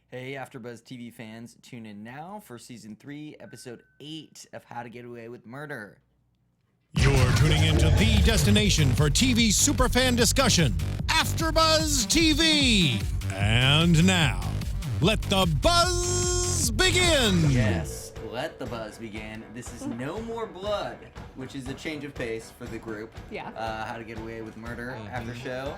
Hey, AfterBuzz TV fans, tune in now for Season 3, Episode 8 of How to Get Away with Murder. You're tuning into the destination for TV superfan discussion, AfterBuzz TV. And now, let the buzz begin. Yes, let the buzz begin. This is No More Blood, which is a change of pace for the group. Yeah. How to Get Away with Murder after show.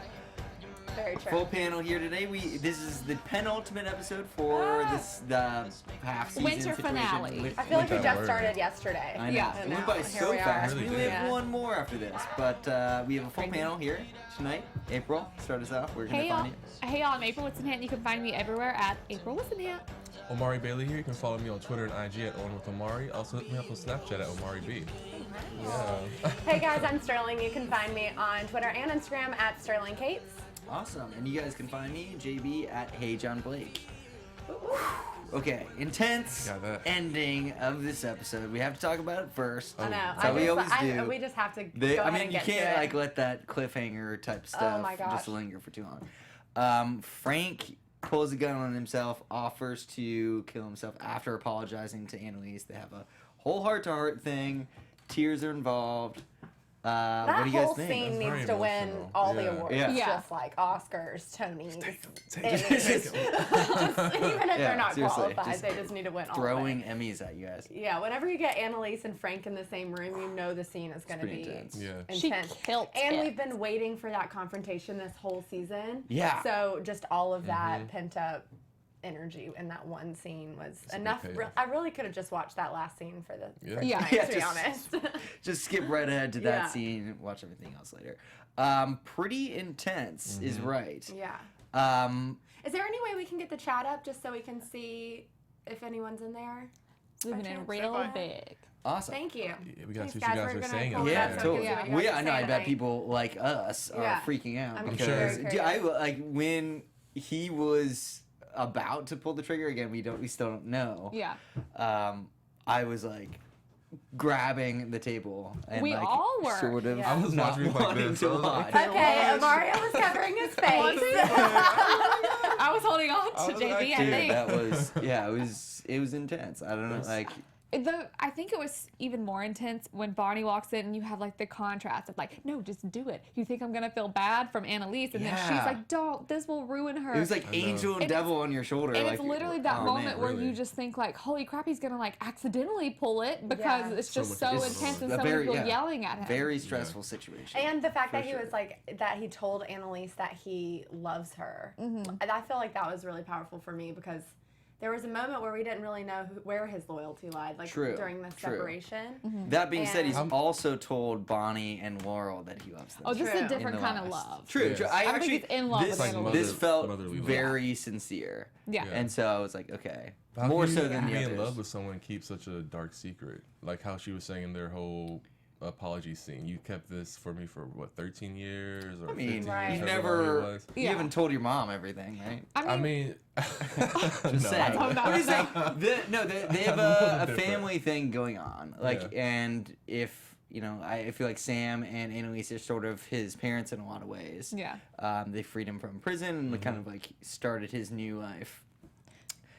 Very true. Full panel here today. This is the penultimate episode for the half season Winter situation. finale. I feel like we just started yesterday. I know. Yeah. It went by so fast. Really We did. have one more after this, but we have a full panel here tonight. April, start us off. We're gonna Hey y'all. find you. Hey y'all, I'm April Whisenhant. You can find me everywhere at April Whisenhant. Omari Bailey here. You can follow me on Twitter and IG at On With Omari. Also hit me up on Snapchat at Omari B. Yeah. Hey guys, I'm Sterling. You can find me on Twitter and Instagram at Sterling Cates. Awesome. And you guys can find me, JB, at Hey John Blake. Okay, intense Got that. ending of this episode. We have to talk about it first. I know. That's how we always do. We just have to go I ahead mean, and you get to can't it. like let that cliffhanger type stuff my gosh. just linger for too long. Frank pulls a gun on himself, offers to kill himself after apologizing to Annalise. They have a whole heart-to-heart thing. Tears are involved. What That do you guys whole think? scene That's needs very to win emotional. all the Yeah. awards, Yeah. Yeah. just like Oscars, Tonys, Take Emmys. Even if they're not seriously, qualified, just they just need to win all Throwing of it. Emmys at you guys. Yeah, whenever you get Annalise and Frank in the same room, you know the scene is going to pretty be intense. Yeah. She intense. killed And it. we've been waiting for that confrontation this whole season. Yeah. So just all of that pent up energy in that one scene was a good enough. payoff. I really could have just watched that last scene for the first Yeah. time, Yeah, to be just- honest. Just skip right ahead to that Yeah. scene. Watch everything else later. Pretty intense is right. Yeah. Um, Is there any way we can get the chat up just so we can see if anyone's in there? Zooming in chance, real Stefan? big. awesome. Thank you. Yeah, we gotta Thanks, see what you guys We're are gonna saying pull out it Yeah, up there. so we totally. can see what you guys Yeah, are I know. I saying bet tonight. people like us are Yeah. freaking out I'm because very I curious. like when he was about to pull the trigger again. We still don't know. Yeah. I was like grabbing the table and We like all were. sort of Yeah. I was not watching like wanting this. to I was like, watch. Okay, Mario was covering his face. I was holding on I to was JB, like, I Dude, think. that was it was intense. I don't know, like I think it was even more intense when Barney walks in and you have like the contrast of like, no, just do it. You think I'm gonna feel bad from Annalise, and then she's Yeah. like, don't. This will ruin her. it was like I know. angel and It's- devil on your shoulder. and like, it's literally that oh, moment man. where really. you just think like, holy crap, he's gonna like accidentally pull it because Yeah. it's So just much so going intense on. and A so many very- people yeah. yelling at him. Very stressful situation. And the fact For that he sure. was like that he told Annalise that he loves her. And I feel like that was really powerful for me because there was a moment where we didn't really know where his loyalty lied, like True, during this true. separation. That being said, he's And- also told Bonnie and Laurel that he loves them. Oh, this is True. a In different the kind of last. love. True, Yes. true. I don't think he's in love this, with Like Annalise. this felt motherly love. very sincere. Yeah. Yeah. And so I was like, okay. How More can so you than the be others. in love with someone and keep such a dark secret? Like how she was saying in their whole apology scene. You kept this for me for what, 13 years or I mean, 15 Right. years? you however long it never, was. you Yeah. haven't told your mom everything, right? I mean, Just no. saying. don't know. I'm just saying. They have I'm a little a different. family thing going on. Like, Yeah. and if, you know, I feel like Sam and Annalise are sort of his parents in a lot of ways. Yeah. They freed him from prison and kind of like started his new life.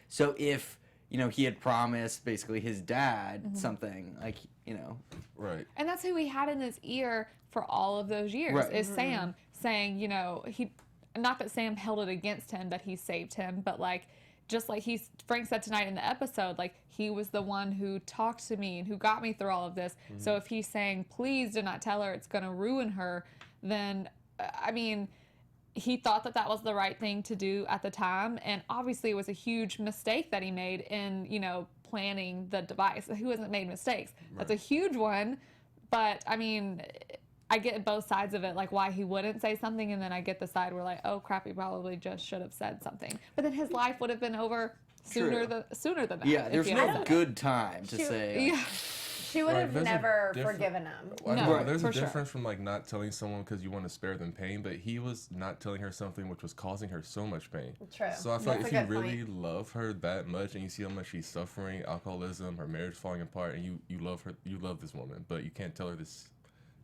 So if, you know, he had promised basically his dad something, like, you know, Right. And that's who he had in his ear for all of those years, Right. is Sam saying, you know, not that Sam held it against him that he saved him, but like, just like Frank said tonight in the episode, like he was the one who talked to me and who got me through all of this. So if he's saying, please do not tell her, it's going to ruin her, then, I mean, he thought that that was the right thing to do at the time. And obviously it was a huge mistake that he made in, you know, planning the device. Who hasn't made mistakes? That's a huge one. But I mean, I get both sides of it, like why he wouldn't say something, and then I get the side where like, oh crap, he probably just should have said something. But then his life would have been over sooner True. than that. yeah, if there's he no had said it. good time to Shoot. say. Like, Yeah. She would Right, have there's a never different- forgiven him. I No, know, Right. there's for a sure. difference from like not telling someone because you want to spare them pain, but he was not telling her something which was causing her so much pain. True. So I feel like That's if a you good really point. love her that much and you see how much she's suffering, alcoholism, her marriage falling apart, and you love her, you love this woman, but you can't tell her this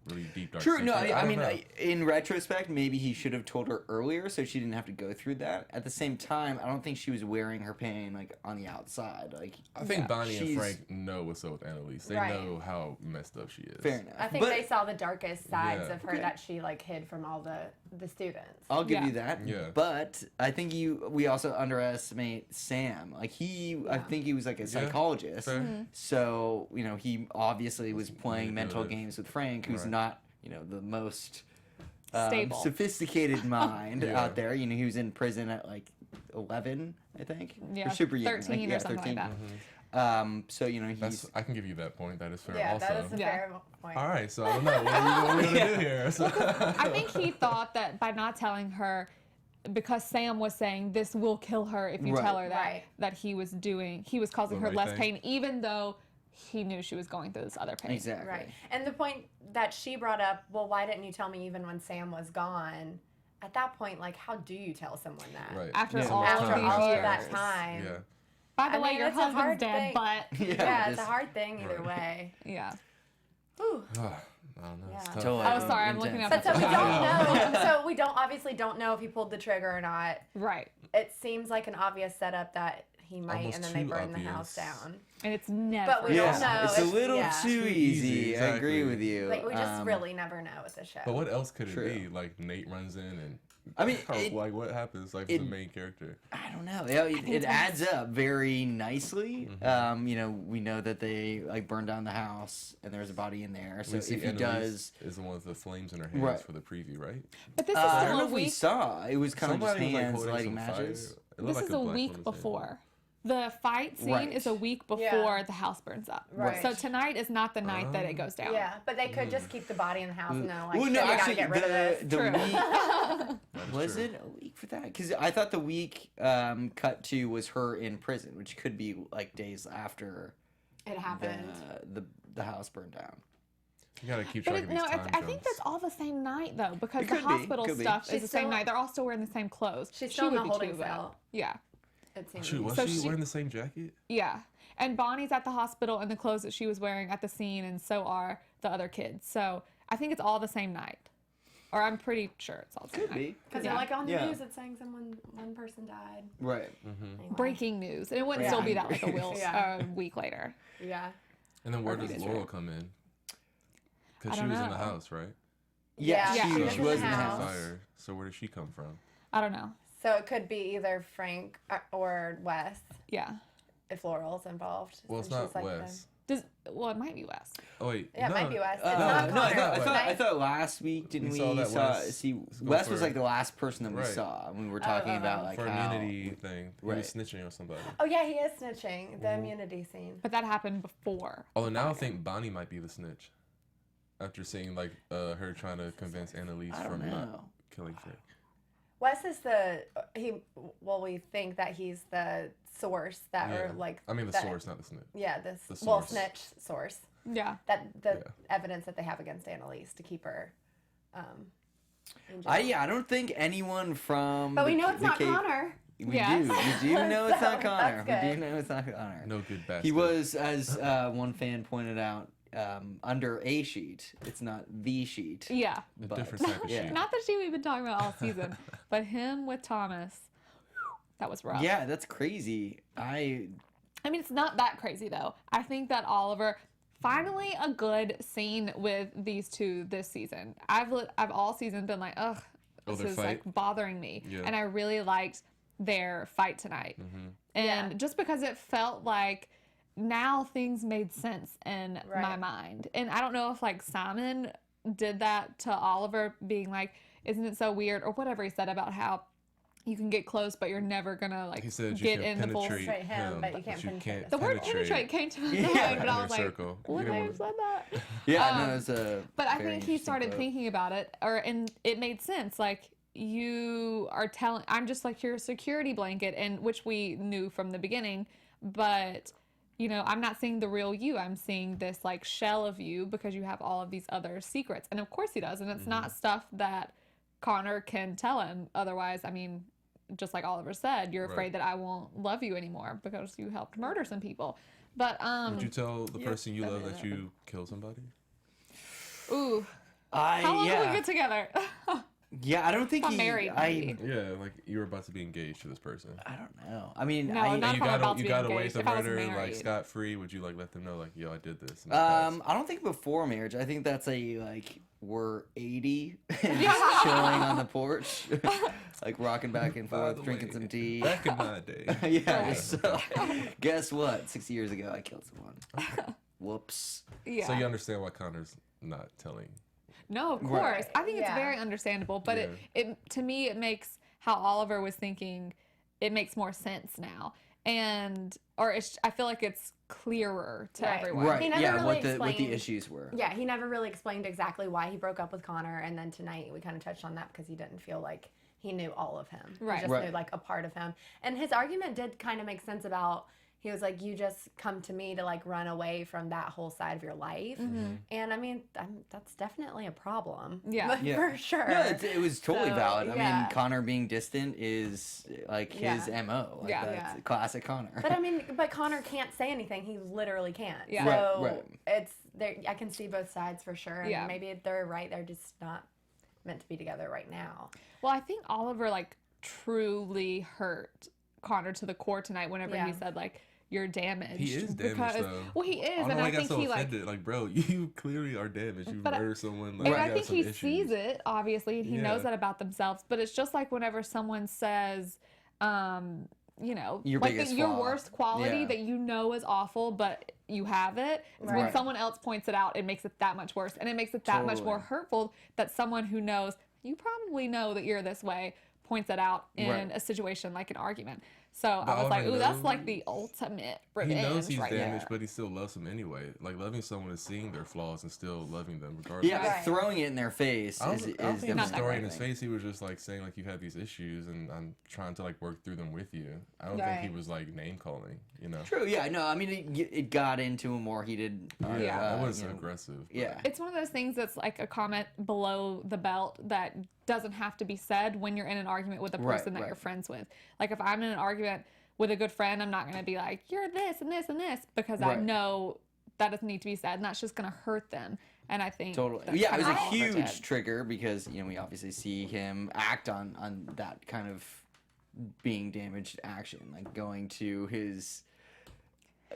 really deep dark True. secret. No, I don't mean, know. in retrospect, maybe he should have told her earlier, so she didn't have to go through that. At the same time, I don't think she was wearing her pain like on the outside. Like, I think Bonnie and she's- Frank know what's up with Annalise. They Right. know how messed up she is. fair enough. I think But they saw the darkest sides Yeah. of her that she like hid from all the students. I'll give Yeah. you that. Yeah. But I think we also underestimate Sam. Like I think he was like a psychologist. Fair. So, he obviously was playing mental manipulative. games with Frank, who's Right. not, the most Stable. sophisticated mind Yeah. out there. He was in prison at like 11, I think. Yeah, Or super young. 13 or something like that. So, he's That's, I can give you that point. That is fair. Yeah, also. that is a Yeah. fair point. All right, so I don't know what are we gonna do here. So. I think he thought that by not telling her, because Sam was saying this will kill her if you Right. tell her that, Right. that he was causing The her right less thing. pain, even though he knew she was going through this other pain. exactly. Right. And the point that she brought up, well, why didn't you tell me even when Sam was gone? At that point, like, how do you tell someone that? Right. After So all much of After time these has all of years. that passed. time. Yeah. By the I way, mean, your it's a hard husband's dead, thing. but Yeah, it's a just- hard thing either Right. way. yeah. Whew. I don't know. It's Yeah. tough. Totally. Oh, sorry, I'm looking intense. up. But so we I don't know. So we obviously don't know if he pulled the trigger or not. Right. It seems like an obvious setup that he might, Almost and then they too burn the obvious. house down. And it's never. But we don't Yeah, know it's a if- little yeah. too easy. I agree Exactly. with you. Like we just really never know with the show. But what else could it True. be? Like Nate runs in and. I mean, like what happens? Like the main character. I don't know. It adds up very nicely. We know that they like burned down the house and there's a body in there. So We see if he Annalise does, is the one with the flames in her hands Right. for the preview, right? But this is I still don't know a if we week. saw. It was kind of just Somebody was, like, hands holding lighting some fire. matches. It looked This like is a a black week woman's hand. before. The fight scene Right. is a week before Yeah. the house burns up. Right. So tonight is not the night that it goes down. Yeah, but they could just keep the body in the house and then like, Well, shit, no, we gotta actually, get rid of this. the True. week That is was true. it a week for that? Because I thought the week cut to was her in prison, which could be like days after It happened. the house burned down. You gotta keep But track of these time I think that's all the same night though, because It the could be, hospital could be. stuff She's is the same still- night. They're all still wearing the same clothes. She's She still in would the be holding too, but- cell. Yeah, It seems. Shoot, was So she she- wearing the same jacket? yeah. And Bonnie's at the hospital in the clothes that she was wearing at the scene, and so are the other kids. So I think it's all the same night, or I'm pretty sure it's all the same Could night. be. Because Yeah. like on the Yeah. news, it's saying one person died. Right. Anyway. Breaking news, and it wouldn't Yeah. still be that like Yeah. a week later. Yeah. And then where Or does maybe it's Laurel right. come in? I Because she don't was in the know. house, right? Yeah, Yeah, she was she in was the in the house. house. Fire. So where did she come from? I don't know. So it could be either Frank or Wes Yeah. if Laurel's involved. Well, it's since not she's, like, Wes. Well, it might be Wes. Oh wait, Yeah, it no. might be Wes. It's No, not I Connor. thought Tonight- last week didn't We we saw that see Wes go Wes was for- like the last person that we Right. saw when we were talking about like For how immunity thing. He Right. was snitching on somebody. Oh yeah, he is snitching. The immunity scene. But that happened before. Although now I think Bonnie might be the snitch. After seeing like her trying to convince Annalise I don't from know. not killing Frank. Wes is we think that he's the source that Yeah. or like I mean the that- source, not the snitch. Yeah, The source. snitch source. Yeah. That the Yeah. evidence that they have against Annalise to keep her in jail. I don't think anyone from But we the- know it's the not cave- Connor. We Yes. do know it's So, not Connor. that's We do good. know it's not Connor. No good bastard. He was, as one fan pointed out, under a sheet. It's not the sheet. Yeah. a but- different type of yeah. shit. Not the sheet we've been talking about all season, but him with Thomas. That was rough. Yeah, that's crazy. I mean, it's not that crazy though. I think that Oliver finally a good scene with these two this season. I've all season been like, ugh, Oh, this their is fight? like bothering me, Yeah. and I really liked their fight tonight. And Yeah. just because it felt like now things made sense in my Right. mind, and I don't know if like Simon did that to Oliver, being like, isn't it so weird, or whatever he said about how you can get close, but you're never gonna like He said you get can in the full. penetrate Penetrate him, him, but you can't penetrate us. The word penetrate came to my Yeah. mind, but I Inner was like, circle. what You don't name said that? Yeah, no, it's a. But I very think he interesting started quote. thinking about it, and it made sense. Like, you are telling, I'm just like your security blanket, and which we knew from the beginning, but I'm not seeing the real you. I'm seeing this like shell of you because you have all of these other secrets. And of course he does. And it's not stuff that Connor can tell him. Otherwise, I mean, just like Oliver said, you're afraid Right. that I won't love you anymore because you helped murder some people. But Would you tell the Yeah, person you that love may that you killed somebody? ooh, How long yeah. did we get together? Yeah, I don't think Not he. married, maybe. Yeah, like you were about to be engaged to this person. I don't know. I mean, No, I, not You if I'm got about to you be got away engaged. with If I was murder like married. scot free. Would you like let them know like, yo, I did this? in the past? I don't think before marriage. I think that's a like we're 80 and just Yeah. chilling on the porch, like rocking back and By forth, the drinking way, some tea. Back in my day. Yeah. Right. So, guess what? 60 years ago, I killed someone. Whoops. Yeah. So you understand why Connor's not telling. No, of course. Right. I think it's Yeah. very understandable, but it to me it makes how Oliver was thinking, it makes more sense now. I feel like it's clearer to Right. everyone. Right. He never Yeah. really What the explained- issues were. Yeah, he never really explained exactly why he broke up with Connor, and then tonight we kind of touched on that because he didn't feel like he knew all of him. Right. He just Right. knew like a part of him. And his argument did kind of make sense about, he was like, you just come to me to like run away from that whole side of your life. And I mean, that's definitely a problem. Yeah. Yeah. For sure. No, it was totally So, valid. I yeah. mean, Connor being distant is like his Yeah. MO. Like, Yeah. that's Yeah. classic Connor. But I mean, but Connor can't say anything. He literally can't. Yeah. So Right, right. it's there. I can see both sides for sure. And Yeah. maybe they're right. They're just not meant to be together right now. Well, I think Oliver like truly hurt Connor to the core tonight whenever he Yeah. said like, you're damaged. He is damaged, though. Well, he is, I don't and know why I I got think so he like, offended. Like, bro, you clearly are damaged. You But I- murdered someone. and Like, you I got think some he issues. sees it, obviously, and he knows Yeah. that about themselves. But it's just like whenever someone says, Your like biggest your flaw. worst quality Yeah. that you know is awful, but you have it. It's when Right. someone else points it out, it makes it that much worse. And it makes it that much more Totally. hurtful that someone who knows, you probably know that you're this way, points it out in Right. a situation like an argument. So But I was like, Oliver ooh, that's knows- like the ultimate He revenge knows he's right damaged, there. but he still loves them anyway. Like, loving someone is seeing their flaws and still loving them regardless. Yeah, but Right. throwing it in their face I don't, is I don't think definitely he was not throwing the in right his thing. face. He was just like saying like you have these issues and I'm trying to like work through them with you. I don't think Right. he was like name calling. You know. True. Yeah. No. I mean, it got into a more heated. Yeah. That was you know, aggressive. but- Yeah. It's one of those things that's like a comment below the belt that doesn't have to be said when you're in an argument with a Right, person that right. you're friends with. Like if I'm in an argument with a good friend, I'm not going to be like, you're this and this and this, because I Right. know that doesn't need to be said, and that's just going to hurt them. And I think Totally. that's Yeah, it was kinda a all Oliver huge did. trigger because we obviously see him act on that kind of being damaged action, like going to his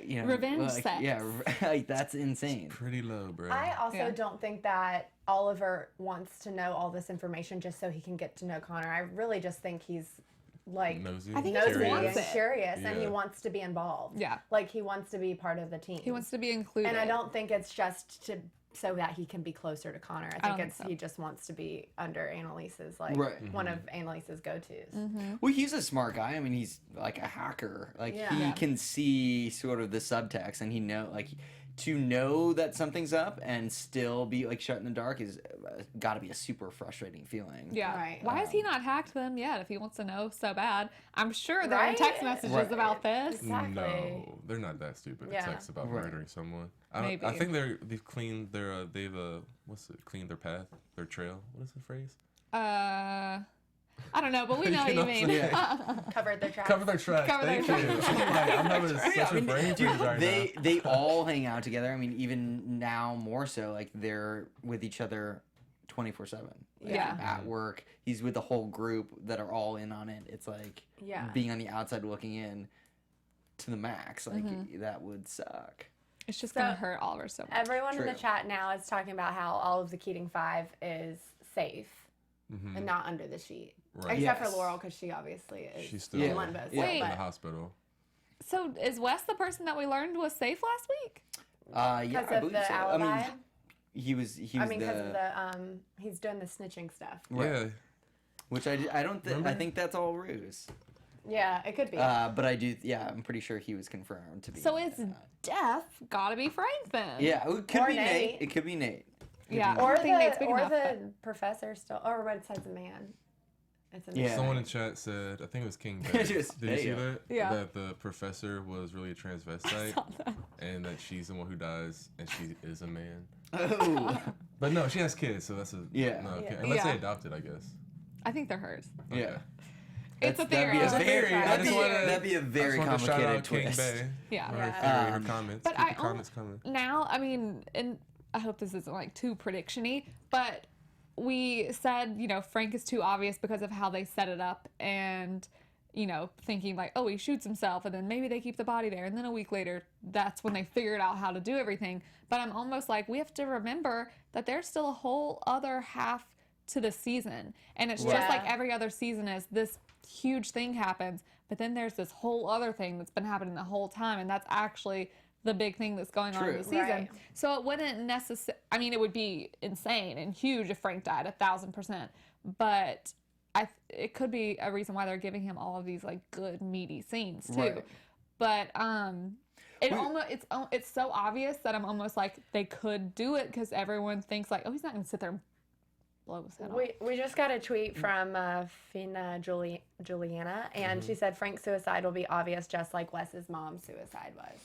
Revenge like, sex. Yeah, like that's insane. Pretty low, bro. I also Yeah. don't think that Oliver wants to know all this information just so he can get to know Connor. I really just think he's like Nosy. I think he just nosy wants and it. curious, and he Yeah. wants to be involved. Yeah. Like he wants to be part of the team. He wants to be included. And I don't think it's just so that he can be closer to Connor. I don't think think it's so. he just wants to be under Annalise's, like Right. one of Annalise's go-tos. Well, he's a smart guy. I mean, he's like a hacker. Like Yeah. he Yeah. can see sort of the subtext, and he to know that something's up and still be like shut in the dark is got to be a super frustrating feeling. Yeah. Right. Why has he not hacked them yet if he wants to know so bad? I'm sure there Right? are text messages Right. about this. Exactly. No, they're not that stupid. Yeah. To text about Right. murdering someone. I Maybe. think they've cleaned their cleaned their path, their trail. What is the phrase? I don't know, but we know what You know you what I'm mean. saying? Covered their tracks. Cover their tracks. Cover their Thank you. tracks. I'm having such a brain freeze right they now. they all hang out together. I mean, even now more so. Like they're with each other 24/7. Like, Yeah. At work, he's with the whole group that are all in on it. It's like Yeah. being on the outside looking in to the max. Like Mm-hmm. that would suck. It's just So, going to hurt Oliver so much. Everyone in the True. chat now is talking about how all of the Keating 5 is safe and not under the sheet. Right. Except Yes. for Laurel, because she obviously is She's still Yeah. in limbo. Yeah. Wait. in the But hospital. So is Wes the person that we learned was safe last week? Yeah, because I of believe the so. alibi. I mean, he was I mean, because the, of the he's doing the snitching stuff. Right. Yeah. which I don't I Remember? think that's all ruse. Yeah, it could be. But I do. Yeah, I'm pretty sure he was confirmed to be. So it's Death gotta be Frank then. Yeah, it could Or be Nate. Nate. It could be Nate. Yeah. or I don't think Nate's big or enough, the but- professor still, or what it says a man. It's a man. Yeah. Someone in chat said, I think it was King Bay. Just, Did you see hey, that? Yeah. That the professor was really a transvestite, and that she's the one who dies, and she is a man. Oh. But no, she has kids, so that's a Yeah. No, okay. Yeah. Unless they Yeah. adopted, I guess. I think they're hers. Okay. Yeah. It's a That'd be theory. a It's a very, theory. I that'd, just be, wanna- that'd be a very I just wanted to shout complicated out King twist. Bay. Yeah. Her Yeah. theory, her Um, comments. But Keep I the comments coming. now, I mean, and I hope this isn't like too prediction-y, but we said, Frank is too obvious because of how they set it up, and thinking like, oh, he shoots himself, and then maybe they keep the body there, and then a week later, that's when they figured out how to do everything. But I'm almost like, we have to remember that there's still a whole other half to the season, and it's just like every other season is this huge thing happens, but then there's this whole other thing that's been happening the whole time, and that's actually the big thing that's going on in the season. Right. So it wouldn't necessarily, I mean, it would be insane and huge if Frank died 1,000%, but it could be a reason why they're giving him all of these like good meaty scenes too. Right. But it's so obvious that I'm almost like they could do it because everyone thinks like, oh, he's not going to sit there and blow his head off. We just got a tweet from Fina Juliana, and she said Frank's suicide will be obvious just like Wes's mom's suicide was.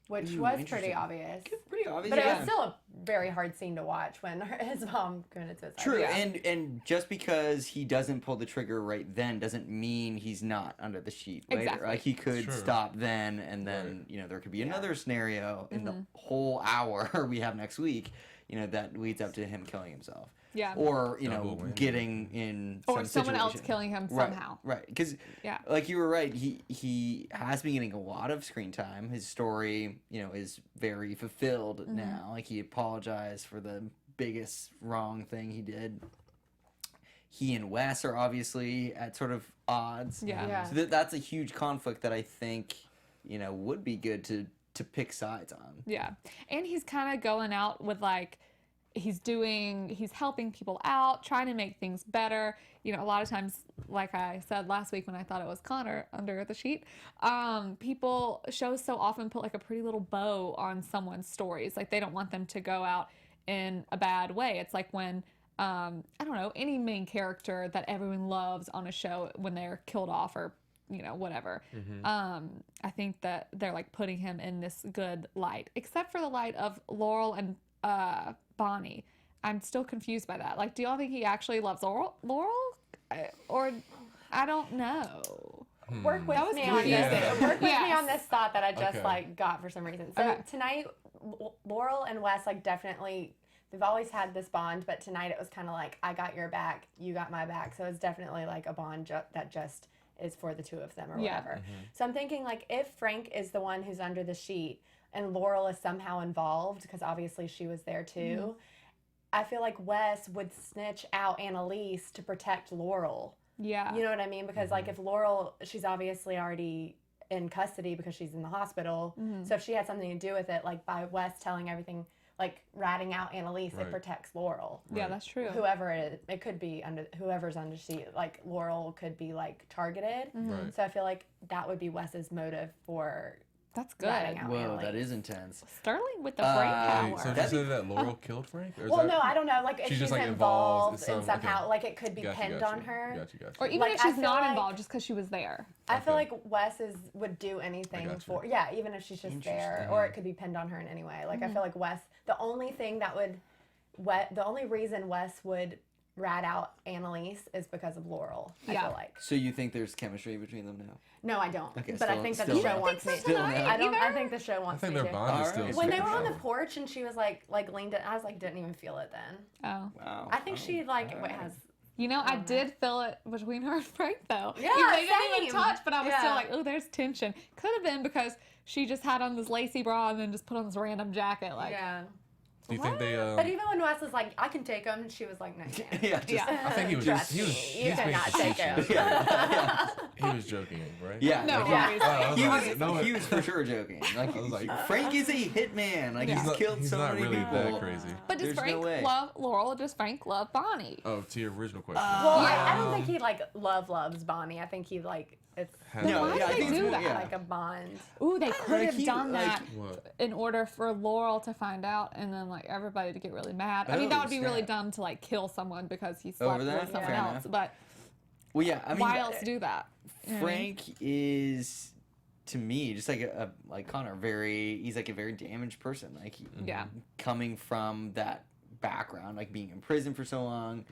Which Ooh, was pretty interesting. obvious. Pretty obvious, But it yeah. was still a very hard scene to watch when his mom committed suicide. True, Yeah. and just because he doesn't pull the trigger right then doesn't mean he's not under the sheet later. Exactly. Like he could Sure. stop then, and then there could be another scenario in the whole hour we have next week, that leads up to him killing himself. Yeah. Or Double whammy. getting in Or some someone else situation. killing him Right, somehow. Right, because Yeah. like you were right, he has been getting a lot of screen time. His story, is very fulfilled now. Like he apologized for the biggest wrong thing he did. He and Wes are obviously at sort of odds. Yeah. So that's a huge conflict that I think, would be good to pick sides on. Yeah. And he's kind of going out with like, he's helping people out, trying to make things better. A lot of times, like I said last week when I thought it was Connor under the sheet, shows so often put like a pretty little bow on someone's stories. Like they don't want them to go out in a bad way. It's like when, I don't know, any main character that everyone loves on a show when they're killed off or whatever. I think that they're like putting him in this good light, except for the light of Laurel and Bonnie. I'm still confused by that. Like, do y'all think he actually loves Laurel? Or I don't know. Work with was me on confusing. this. Work with me Yes. on this thought that I just Okay. got for some reason. So Okay. tonight, Laurel and Wes definitely, they've always had this bond, but tonight it was kind of like I got your back, you got my back. So it's definitely like a bond that just is for the two of them or Yeah. whatever. So I'm thinking like if Frank is the one who's under the sheet and Laurel is somehow involved because obviously she was there too. I feel like Wes would snitch out Annalise to protect Laurel. Yeah. You know what I mean? Because like if Laurel, she's obviously already in custody because she's in the hospital. So if she had something to do with it, like by Wes telling everything, like ratting out Annalise, it Right. protects Laurel. Yeah, that's true. Whoever it is, it could be whoever's under sheet. Like Laurel could be like targeted. Right. So I feel like that would be Wes's motive for That's good. ratting out Whoa, Annalise. that is intense. Sterling with the brain power. Wait, so did you That'd say that Laurel killed Frank? Or is Well, that... no, I don't know. Like if She's she's just, like, involved involved in in some- somehow, okay. like it could be Gotcha, pinned gotcha. on her. Gotcha. Or even Like, if I she's feel not like- involved, just because she was there. I feel Okay. like Wes would do anything gotcha. for even if she's just there, or it could be pinned on her in any way. Like I feel like Wes, the only thing that would, the only reason Wes would rat out Annalise is because of Laurel. I Yeah. feel like. So you think there's chemistry between them now? No, I don't. Okay, but I still- think that still the show no. wants me. Still no. I don't. I Either? think the show I wants think me their to. bond is Alright. still When they super were on the strong. porch and she was like leaned in, I was like didn't even feel it then. Oh. Wow. I think she like has. I did feel it between her and Frank, though. Yeah, They didn't even same. touch, but I was still Yeah. like, oh, there's tension. Could have been because she just had on this lacy bra and then just put on this random jacket. Like, Yeah. Do you think they? But even when Wes was like, I can take him, she was like, no, you can't. Yeah, just, Yeah. I think he was Trust just he was me, he you was being cannot take him. facetious. He was joking, right? Yeah. No, like, obviously. I was he like, was no, he was for sure joking. Like, I was like, Frank is a hitman. Like Yeah. he's killed he's so not many really people. that crazy. But does There's no Frank way. love Laurel or does Frank love Bonnie? Oh, to your original question. Well, I don't think he like loves Bonnie. I think he like it's No, why yeah, did I they think do it's- that? yeah. like a bond. Ooh, they could Like, have he- done like- that What? in order for Laurel to find out and then like everybody to get really mad. I mean, that Oh, would be really snap. dumb to like kill someone because he slept Over that? with someone Fair else. enough. But Well, yeah. I mean, why else do that? You know what I mean? Frank is, to me, just like like Connor. He's like a very damaged person. Like Yeah. coming from that background, like being in prison for so long.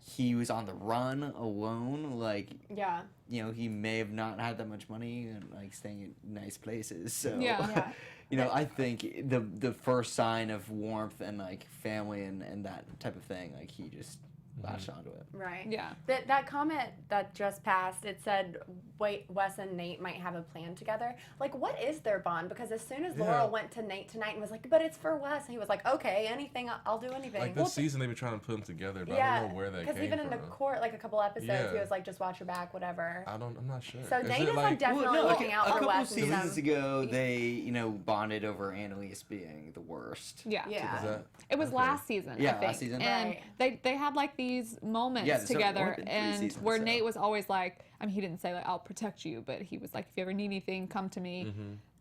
He was on the run alone. Like, Yeah. he may have not had that much money and like staying in nice places. So Yeah. Yeah. I think the first sign of warmth and like family and that type of thing, like he just latched onto it. Right. Yeah. That comment that just passed, it said, wait, Wes and Nate might have a plan together. Like, what is their bond? Because as soon as Laurel went to Nate tonight and was like, but it's for Wes, and he was like, okay, anything, I'll do anything. Like this season, they've been trying to put them together, but I don't know where that came from. Because even in the court, like a couple episodes, he was like, just watch your back, whatever. I'm not sure. So Nate is like definitely looking out for Wes. A couple seasons ago, they bonded over Annalise being the worst. Yeah. Yeah. It was last season, I think. Last season. And they had like these moments together, and where Nate was always like, I mean, he didn't say like, I'll protect you, but he was like, if you ever need anything, come to me,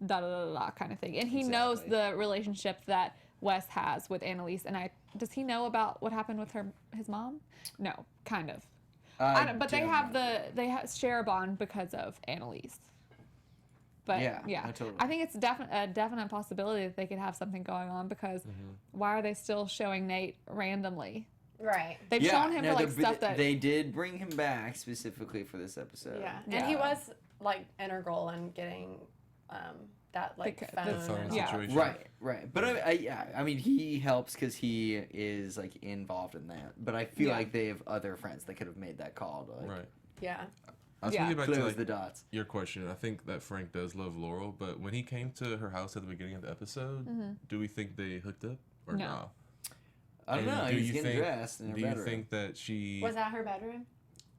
da da da da kind of thing. And he knows the relationship that Wes has with Annalise. And does he know about what happened with his mom? No, kind of. But they share a bond because of Annalise. But I think it's a definite possibility that they could have something going on, because why are they still showing Nate randomly? Right. They've shown him for like stuff that they did bring him back specifically for this episode. Yeah, and he was like integral in getting that like phone situation. Right. But I mean, he helps because he is like involved in that. But I feel like they have other friends that could have made that call. To, like, Yeah. I was thinking back to close the dots. Your question. I think that Frank does love Laurel, but when he came to her house at the beginning of the episode, do we think they hooked up or No. not? I don't know. He's getting dressed in her bedroom. Do you think that she... Was that her bedroom?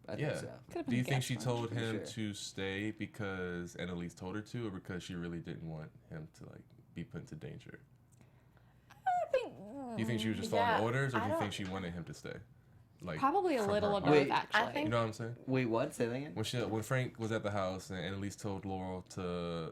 I think so. Do you think she told him to stay because Annalise told her to, or because she really didn't want him to like be put into danger? I think. Do you think she was just following orders, or do you think she wanted him to stay? Like Probably a little of Wait, both, actually. I think- you know what I'm saying? Wait, what? Say that again? When Frank was at the house and Annalise told Laurel to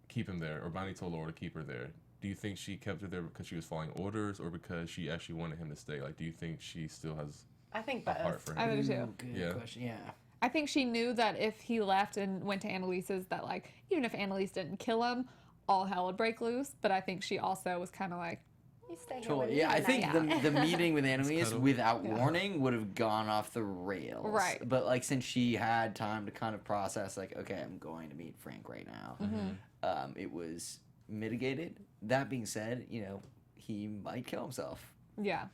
keep him there, or Bonnie told Laurel to keep her there, do you think she kept her there because she was following orders, or because she actually wanted him to stay? Like, do you think she still has I think a heart both. for him? I do too. Good question. Yeah. I think she knew that if he left and went to Annalise's, that like even if Annalise didn't kill him, all hell would break loose. But I think she also was kind of like, You stay here Totally. with Yeah, me I think tonight. the meeting with Annalise cuddle. without warning would have gone off the rails. Right. But like since she had time to kind of process, like, okay, I'm going to meet Frank right now, it was mitigated. That being said, he might kill himself. yeah.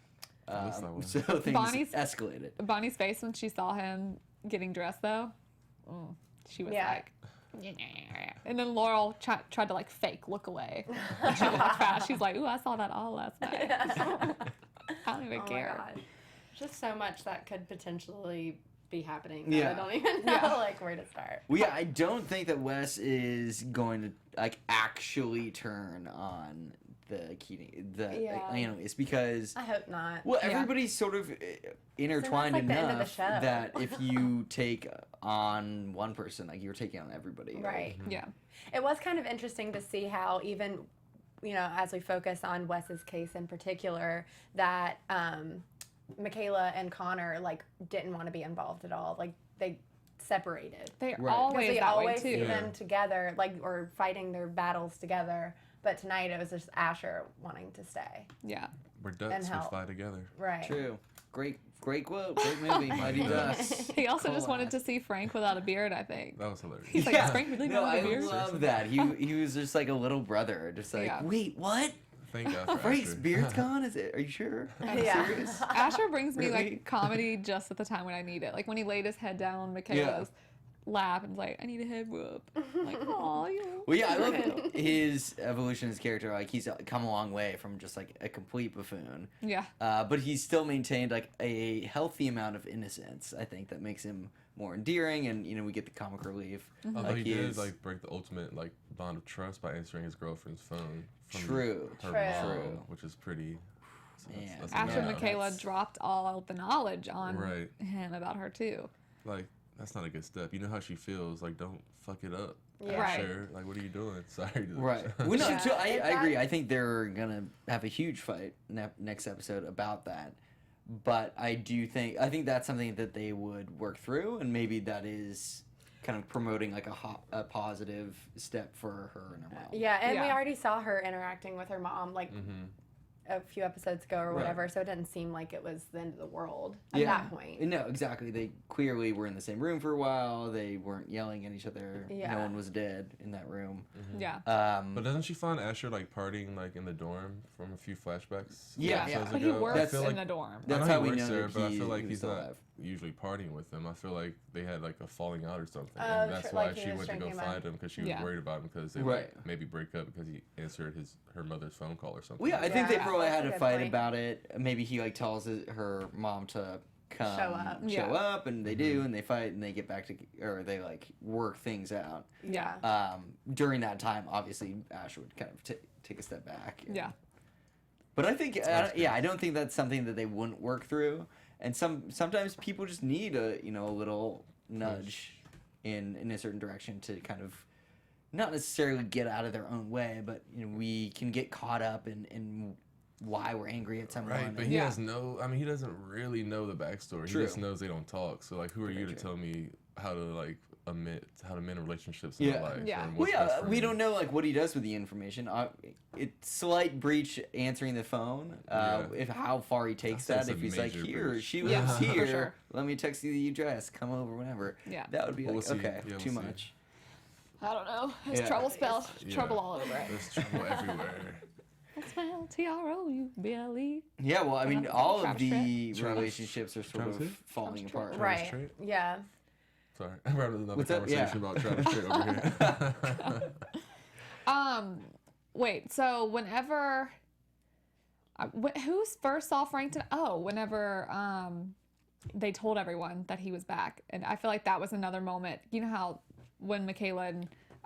So things Bonnie's- escalated. Bonnie's face when she saw him getting dressed, though, she was like, and then Laurel tried to like fake look away. She walked fast. She's like, ooh, I saw that all last night. I don't even Oh my care. God. Just so much that could potentially be happening. Yeah. I don't even know like where to start. Well, yeah, I don't think that Wes is going to like actually turn on the Keating, Annalise, because I hope not. well, everybody's sort of intertwined like the end of the enough show. that if you take on one person, like you're taking on everybody. Right. Yeah. It was kind of interesting to see how even, as we focus on Wes's case in particular, that Michaela and Connor like didn't want to be involved at all. Like they separated. They Right. always They that always way see too. them together, like or fighting their battles together. But tonight it was just Asher wanting to stay. Yeah. We're ducks, we help. fly together. Right. True. Great quote. Great movie. Mighty Ducks. He also just wanted to see Frank without a beard, I think. That was hilarious. He's like, is Frank really No, not I a beard? love that. He was just like a little brother, just like, Yeah. wait, what? Thank God for Frank's Asher. beard's gone? Are you sure? Yeah. Serious? Asher brings me Really? like comedy just at the time when I need it. Like when he laid his head down on Michaela's lap and was like, I need a head rub. I'm like, oh, Well, yeah, I love his evolution as a character. Like, he's come a long way from just, like, a complete buffoon. Yeah. But he's still maintained, like, a healthy amount of innocence, I think, that makes him more endearing, and, we get the comic relief. Although Like, he did is- like break the ultimate like bond of trust by answering his girlfriend's phone from True. her True. mom, which is pretty. Yeah. That's After enough. Michaela that's- dropped all the knowledge on Right. him about her too. Like that's not a good step. You know how she feels. Like don't fuck it up. Yeah. Right. Sure. Like what are you doing? Sorry. Right. Well, no, Yeah. too, I If agree. that- I think they're going to have a huge fight next episode about that. But I think that's something that they would work through, and maybe that is kind of promoting like a positive step for her and her mom. Yeah, and we Yeah. already saw her interacting with her mom, like a few episodes ago or Right. whatever, so it didn't seem like it was the end of the world at that point. No, exactly. They clearly were in the same room for a while. They weren't yelling at each other. Yeah. No one was dead in that room. Yeah. But doesn't she find Asher like partying like in the dorm from a few flashbacks? Yeah, episodes But he ago? I works feel in like, the dorm. That's I know how he we works know there, that but I feel like he was he's still not alive. usually partying with them. I feel like they had like a falling out or something, Oh, and that's like why he she was went to go drinking find about- him because she was Yeah. worried about him because they Right. like maybe break up because he answered her mother's phone call or something. Well, yeah, I think they Yeah, probably that's had a a good fight point. about it. Maybe he like tells her mom to come Show up. Yeah. up, and they do, and they fight, and they get back to, or they like work things out. Yeah. During that time, obviously, Ash would kind of take a step back. and- Yeah. But I think, I don't think that's something that they wouldn't work through. And sometimes people just need a little nudge in a certain direction to kind of not necessarily get out of their own way, but we can get caught up in why we're angry at someone. Right, but and- he Yeah. has no. I mean, he doesn't really know the backstory. True. He just knows they don't talk. So, like, who are you to true. tell me how to like how to mend relationships Yeah. in my life? Yeah. and Well, what's best yeah, for we me? don't know like what he does with the information. It's slight breach answering the phone. If how far he takes That's that. a If he's like, major here, breach. she Yeah, lives for here. sure. Let me text you the address. Come over whenever. Yeah. That would be Well, like we'll see. okay, Yeah, we'll too see. much. I don't know. It's Yeah. trouble spelled. Yeah. Trouble all over it. There's trouble everywhere. Spell TROUBLE. Yeah, well, I mean, Travis all of Tritt. the Travis- relationships are sort Travis of who? falling Travis apart. Tritt. Right. Tritt? Yeah. Sorry, I'm having another What's up? conversation Yeah. about Travis Tritt over here. Wait. So whenever, who's first saw Frank? Whenever they told everyone that he was back, and I feel like that was another moment. You know how when Michaela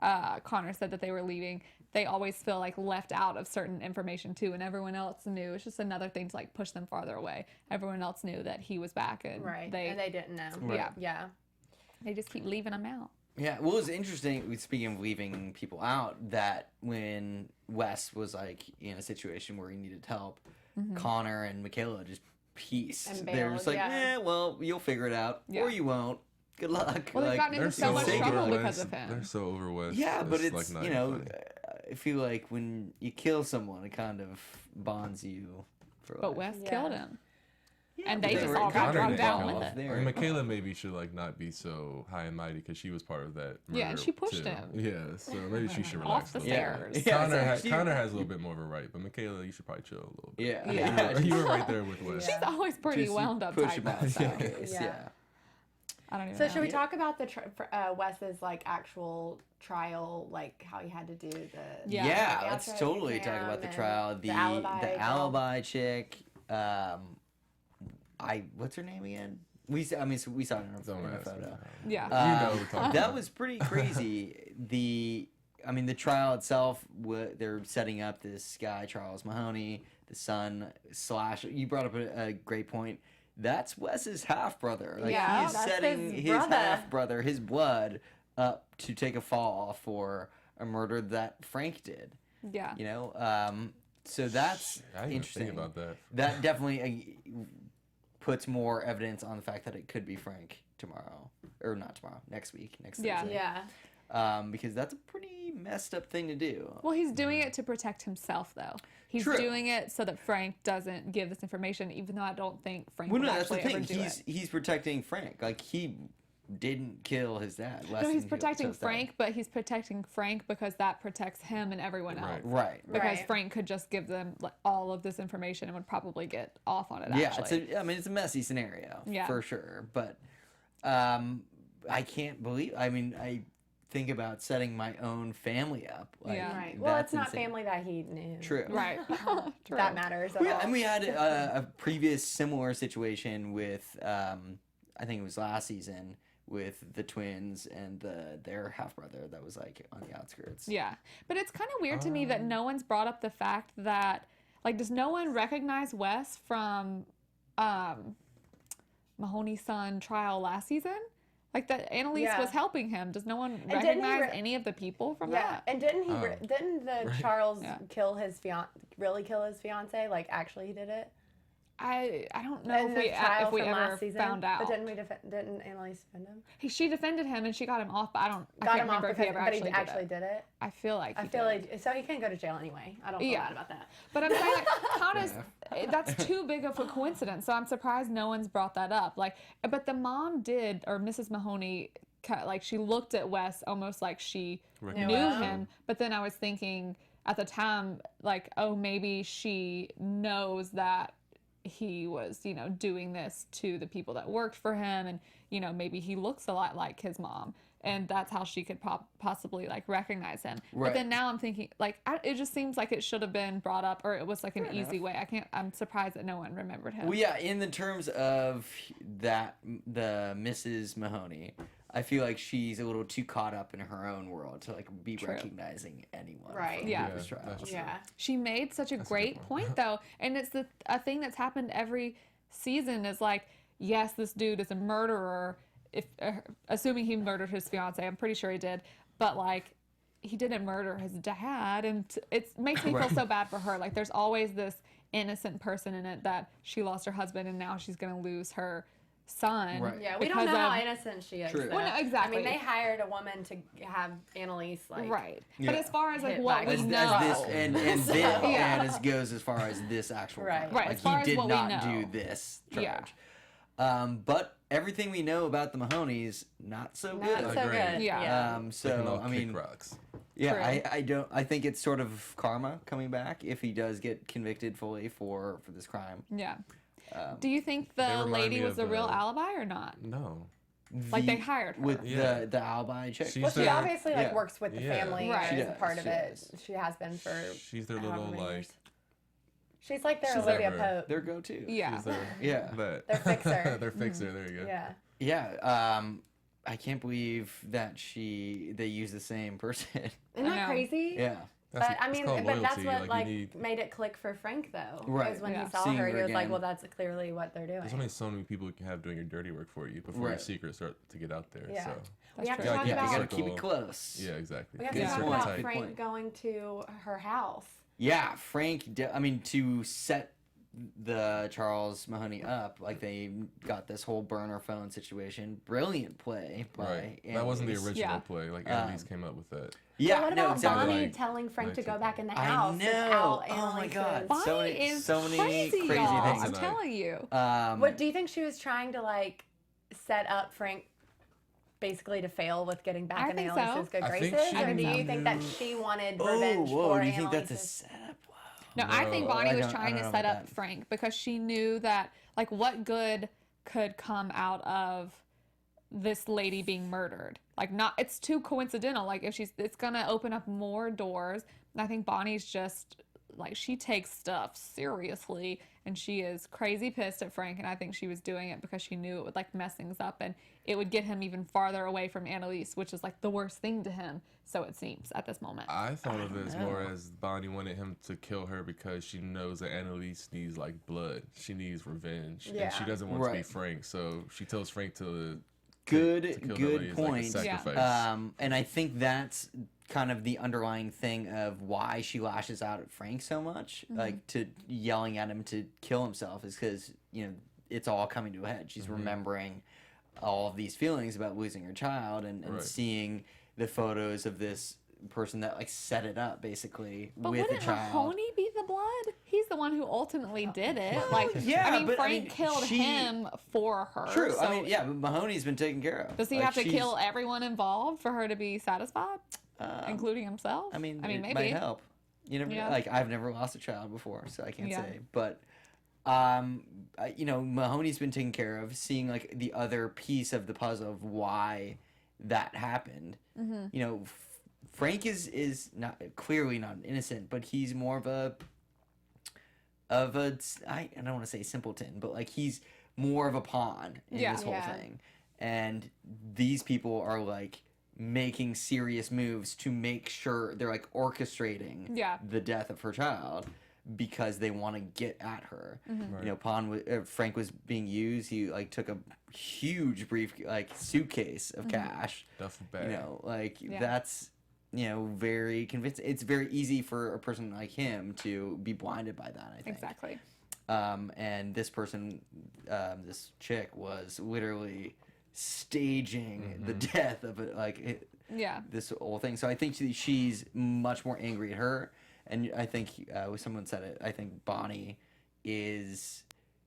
and Connor said that they were leaving, they always feel like left out of certain information too, and everyone else knew. It's just another thing to like push them farther away. Everyone else knew that he was back, and Right. they And they didn't know. Yeah. Yeah. they just keep leaving him out. Yeah, well, it was interesting, speaking of leaving people out, that when Wes was, like, in a situation where he needed help, Connor and Michaela just peace. And They're just bailed, like, yeah. well, you'll figure it out, Yeah. or you won't. Good luck. Well, they've Like, gotten into They're so much so trouble over because West. of him. They're so over West. yeah, but it's, like, not you even know, funny. I feel like when you kill someone, it kind of bonds you for life. But Wes Yeah. killed him. Yeah, and but they just were all got kind of drugged down involved with it. there. I mean, Michaela maybe should like not be so high and mighty because she was part of that. Yeah, and murder, she pushed too. him. Yeah, so maybe she should Off relax the a little stairs. bit. Yeah, Connor, exactly. Connor has a little bit more of a right, but Michaela, you should probably chill a little bit. Yeah. Yeah. You were right there with Wes. She's always pretty Just wound up push tight. him though, out so. staircase, Yeah. yeah. I don't even So know. should we talk about the Wes's like actual trial, like how he had to do the Yeah. Yeah, the let's outside totally talk exam about the and trial. The alibi. alibi chick. What's her name again? We saw it in Don't a ask me. photo. Yeah. You know what we're talking That about. was pretty crazy. The trial itself, they're setting up this guy, Charles Mahoney, the son / you brought up a great point. That's Wes's half brother. Like Yeah, he's that's setting his his brother. half brother, his blood, up to take a fall for a murder that Frank did. Yeah. You know, so that's I didn't even interesting. think about that. That definitely puts more evidence on the fact that it could be Frank tomorrow, or not tomorrow, next week, next Yeah. Thursday. Yeah. Because that's a pretty messed up thing to do. Well, he's doing it to protect himself, though. He's True. doing it so that Frank doesn't give this information, even though I don't think Frank Well, would no, that's the actually ever thing. do He's protecting Frank. Like he didn't kill his dad. it. No, he's protecting Frank, but he's protecting Frank because that protects him and everyone else. Right. Right. Because Right. Frank could just give them like, all of this information and would probably get off on it. Yeah, Actually. it's a messy scenario Yeah. for sure. But I can't believe. I think about setting my own family up. Like, Yeah. Right. Well, that's it's not insane. family that he knew. True. Right. True. That matters at Well, yeah, all. and we had a previous similar situation with, I think it was last season, with the twins and their half brother that was like on the outskirts. Yeah. But it's kind of weird to me that no one's brought up the fact that, like, does no one recognize Wes from Mahoney's son trial last season? Like, that Annalise Yeah. was helping him. Does no one didn't he recognize re- any of the people from Yeah, that? and didn't he? Oh. Didn't the Right. Charles Yeah. kill his really kill his fiance? Like actually, he did it. I don't know In the trial if we from ever last season, found out. But didn't Annalise defend him? She defended him and she got him off, but I Got can't him off remember if he because, ever but he actually actually did it. did it. I feel like I he feel did. like so he can't go to jail anyway. I don't feel Yeah. bad about that. But I'm saying, like, how does that's too big of a coincidence? So I'm surprised no one's brought that up. Like, but the mom did, or Mrs. Mahoney, like she looked at Wes almost like she Recognized knew him. him. But then I was thinking at the time, like, oh, maybe she knows that he was, doing this to the people that worked for him, and maybe he looks a lot like his mom. And that's how she could possibly like recognize him. Right. But then now I'm thinking like it just seems like it should have been brought up, or it was like an easy way. I'm surprised that no one remembered him. Well, yeah, in the terms of the Mrs. Mahoney, I feel like she's a little too caught up in her own world to like be True. recognizing anyone. Right. From Yeah. this trial. That's true. Yeah. She made such a That's a great good point though, and it's a thing that's happened every season. Is like, yes, this dude is a murderer. If assuming he murdered his fiance, I'm pretty sure he did, but like he didn't murder his dad, and it makes me feel so bad for her. Like there's always this innocent person in it that she lost her husband and now she's gonna lose her son. Right. Yeah, we don't because know how of- innocent she is. True. though. Well, no, exactly. I mean, they hired a woman to have Annalise like. Right. Yeah. But as far as like Hit what by we As know, this and So- then Yeah. and it goes as far as this actual Right. crime. Right, Like as far he as did what we not know. do this charge. Yeah. But everything we know about the Mahonies, not so Not good. so Agreed. good. Yeah. Yeah. They can So all I mean, kick rocks. yeah, True. I think it's sort of karma coming back if he does get convicted fully for this crime. yeah. Um, Do you think They the remind lady me was of, the real alibi or not? No. Like they hired her. with Yeah. the alibi chick. She's Well, she their- obviously like Yeah. works with the Yeah. family Right. and She is a does, part of she it. does. She has been for. She's their however little many like. years. She's like their She's Olivia like- Pope. Their go-to. Yeah. She's their, Yeah. That. Their fixer. Their fixer. There you go. Yeah. Yeah. I can't believe that they use the same person. Isn't I that know. crazy? Yeah. But I it's mean, called but that's loyalty. what like you need, made it click for Frank though. Right. Because when Yeah. he saw Seeing her, her he was like, again. "Well, that's clearly what they're doing." there's only so many people you can have doing your dirty work for you before your Right. secrets start to get out there. Yeah. So We have true. to Yeah, talk yeah, You about. gotta keep it Circle. close. yeah, exactly. We have Good to talk point. about Good Frank point. going to her house. Yeah, Frank. To set the Charles Mahoney up, like they got this whole burner phone situation. Brilliant play by Right. That wasn't the Annalise. original Yeah. play. Like Annalise came up with that. Yeah, So what no, about exactly. Bonnie Like, telling Frank to go 19. back in the I house know. without Oh my God. Annalise's- So Bonnie many- is so many crazy, crazy y'all. things I'm tonight. telling you. What do you think she was trying to like set up Frank basically to fail with getting back I in think Annalise's so. good I think graces, she or do you knew- think that she wanted Oh, revenge whoa! for Do you think that's a Annalise's? setup? Wow. No, I think Bonnie I was don't- I trying don't to know set about up that. Frank because she knew that, like, what good could come out of this lady being murdered? Like, not, it's too coincidental. Like, if it's gonna open up more doors. And I think Bonnie's just, like, she takes stuff seriously, and she is crazy pissed at Frank, and I think she was doing it because she knew it would, like, mess things up, and it would get him even farther away from Annalise, which is, like, the worst thing to him, so it seems, at this moment. I thought of it as more know. as Bonnie wanted him to kill her because she knows that Annalise needs like blood. She needs revenge, and she Yeah. doesn't want to be Right. Frank. So she tells Frank to Good, to kill good somebody is like a point. Yeah. sacrifice. And I think that's kind of the underlying thing of why she lashes out at Frank so much, like to yelling at him to kill himself, is because it's all coming to a head. She's remembering all of these feelings about losing her child and Right. seeing the photos of this person that like set it up basically But with the wouldn't child. Mahoney be the blood? He's the one who ultimately did it. Like, yeah, I mean, but, I Frank mean, killed she- him for her. True. So I mean, yeah, but Mahoney's been taken care of. does he Like, have to she's- kill everyone involved for her to be satisfied, including himself? I mean, it maybe. might help. You never Yeah. like I've never lost a child before, so I can't Yeah. say. But Mahoney's been taken care of. Seeing like the other piece of the puzzle of why that happened. Mm-hmm. Frank is not clearly not innocent, but he's more of a I don't want to say simpleton, but like he's more of a pawn in Yeah. this whole Yeah. thing. And these people are like making serious moves to make sure they're like orchestrating Yeah. the death of her child because they want to get at her. Right. Frank was being used. He like took a huge suitcase of cash. Duffel bag. Yeah. That's very convincing. It's very easy for a person like him to be blinded by that, I think. Exactly. And this person, this chick, was literally staging the death of it, this whole thing. So I think she's much more angry at her, and I think someone said it. I think Bonnie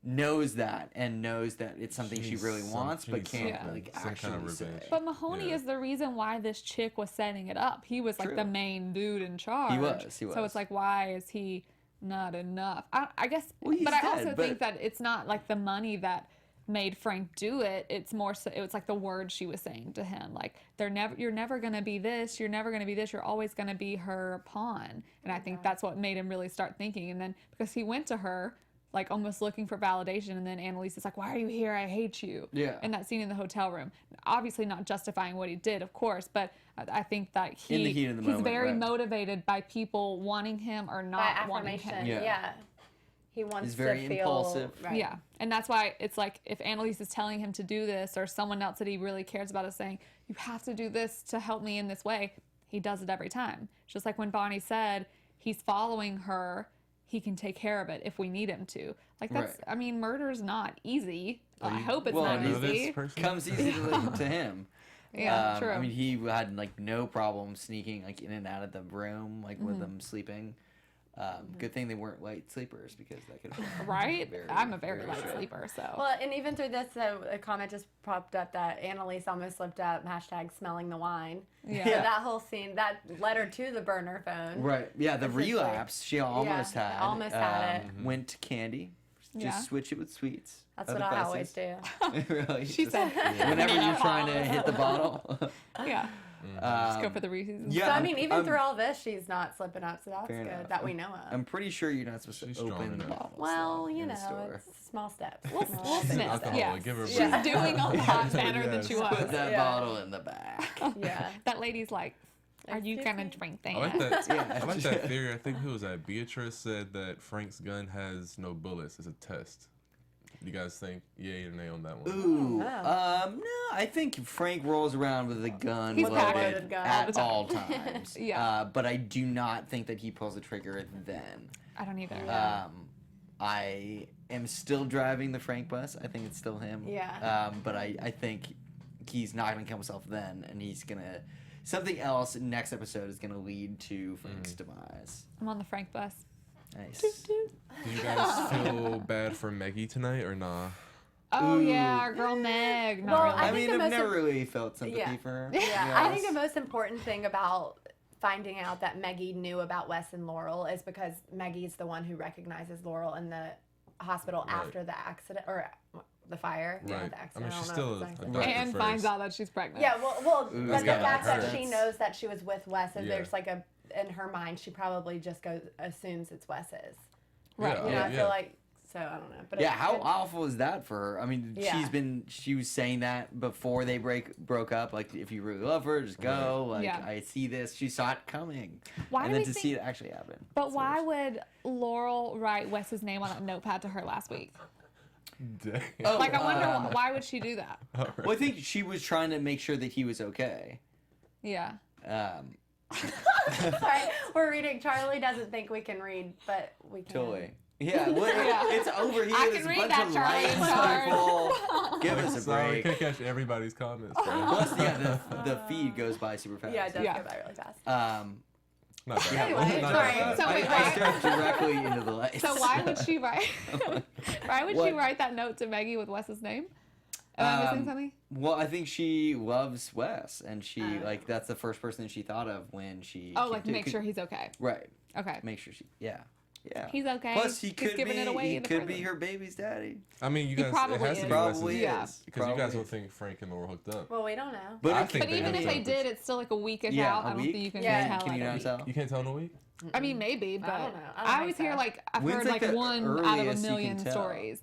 knows that it's something she really wants, but can't actually say. But Mahoney is the reason why this chick was setting it up. He was like the main dude in charge. He was. So it's like, why is he not enough? I guess, well, but I also think that it's not like the money that made Frank do it. It's more so, it was like the words she was saying to him, like, you're never gonna be this, you're never gonna be this, you're always gonna be her pawn. And I think that's what made him really start thinking. And then because he went to her like almost looking for validation, and then Annalise is like, why are you here? I hate you. Yeah. In that scene in the hotel room. Obviously not justifying what he did, of course, but I think that in the heat of the he's moment, very right. motivated by people wanting him or not wanting him. Yeah. He wants He's very to feel impulsive. Right. Yeah. And that's why it's like, if Annalise is telling him to do this, or someone else that he really cares about is saying, you have to do this to help me in this way, he does it every time. Just like when Bonnie said he's following her, he can take care of it if we need him to. Like, that's, I mean, murder's not easy. I hope it's not easy. Comes easy to him. Yeah, true. I mean, he had like no problem sneaking like in and out of the room, like with them sleeping. Good thing they weren't light sleepers, because that could have right? I'm a very light sleeper, so. Well, and even through this, a comment just popped up that Annalise almost slipped up #smelling the wine. Yeah. So that whole scene, that led her to the burner phone. Right. Yeah, the relapse she almost had. Almost had it. Went to candy. Just switch it with sweets. That's what I always do. Really? She said. Whenever you're trying to hit the bottle. Yeah. Just go for the Reese's. Yeah, so, I mean, even through all this, she's not slipping up, so that's good enough. that we know of. I'm pretty sure you're not supposed to open the bottle. Well, you know, it's small steps. We'll sniff. Yeah. Give her She's doing a lot better than she was. Put that bottle in the back. Yeah. That lady's like, are you going to drink that? I like that. I like that theory. I think who was that? Beatrice said that Frank's gun has no bullets. It's a test. Do you guys think yay or nay on that one? Ooh, no, I think Frank rolls around with a gun He's loaded gun at all times. Yeah. But I do not think that he pulls the trigger then. I don't either. I am still driving the Frank bus. I think it's still him. Yeah. But I think he's not going to kill himself then, and he's going to... Something else next episode is going to lead to Frank's demise. I'm on the Frank bus. Nice. Do you guys feel bad for Maggie tonight or nah? Oh, yeah, our girl Meg. Not Well, really. I think mean, the I've most never really felt sympathy for her. Yeah, I think the most important thing about finding out that Maggie knew about Wes and Laurel is because Maggie's the one who recognizes Laurel in the hospital after the accident, or the fire. Right. Yeah, the accident. I mean, she's don't know still exactly. a doctor and first. finds out that she's pregnant. Yeah, well, Ooh, but the yeah, fact that hurts. she knows that she was with Wes, and Yeah. there's like in her mind, she probably just assumes it's Wes's. Right. Yeah, You know, I yeah. feel like, so I don't know. But Yeah, it's how good. awful is that for her? I mean, Yeah. she was saying that before they broke up. Like, if you really love her, just go. Like, Yeah. I see this. She saw it coming. Why and do then we to think- see it actually happen. But why would Laurel write Wes's name on that notepad to her last week? Dang. Oh, Like, I wonder why would she do that? Well, I think she was trying to make sure that he was okay. Yeah. Sorry, we're reading. Charlie doesn't think we can read, but we can. Totally. Yeah, it's over here. I There's can a read bunch that, of Charlie. lights It's circle. Give us a Sorry, break. can't catch everybody's comments. Bro. Plus, yeah, the feed goes by super fast. Yeah, it does Yeah. go by really fast. Not bad. Anyway, Not sorry. bad. So wait, I stared directly into the lights. So why would she write? Why would she What? write that note to Maggie with Wes's name? Am I missing something? Well, I think she loves Wes, and she that's the first person she thought of when she. Oh, came like to- make sure he's okay. Right. Okay. Make sure she. Yeah. He's okay. Plus, he He's could giving be. it away He in the could be prison. her baby's daddy. I mean, you He guys. probably It has is. to be Probably Yeah. is. because you guys Probably don't is. think Frank and Laura hooked up. Well, we don't know. But, I it think But they even have if they to. did, it's still like a weekish Yeah, out. a I don't week? think you can Yeah. tell. Can you like, a not week. tell? You can't tell in a week. I mean, maybe, but I don't know. I don't I think always hear so. like I've When's, heard like, like the one out of a earliest you can million tell? stories.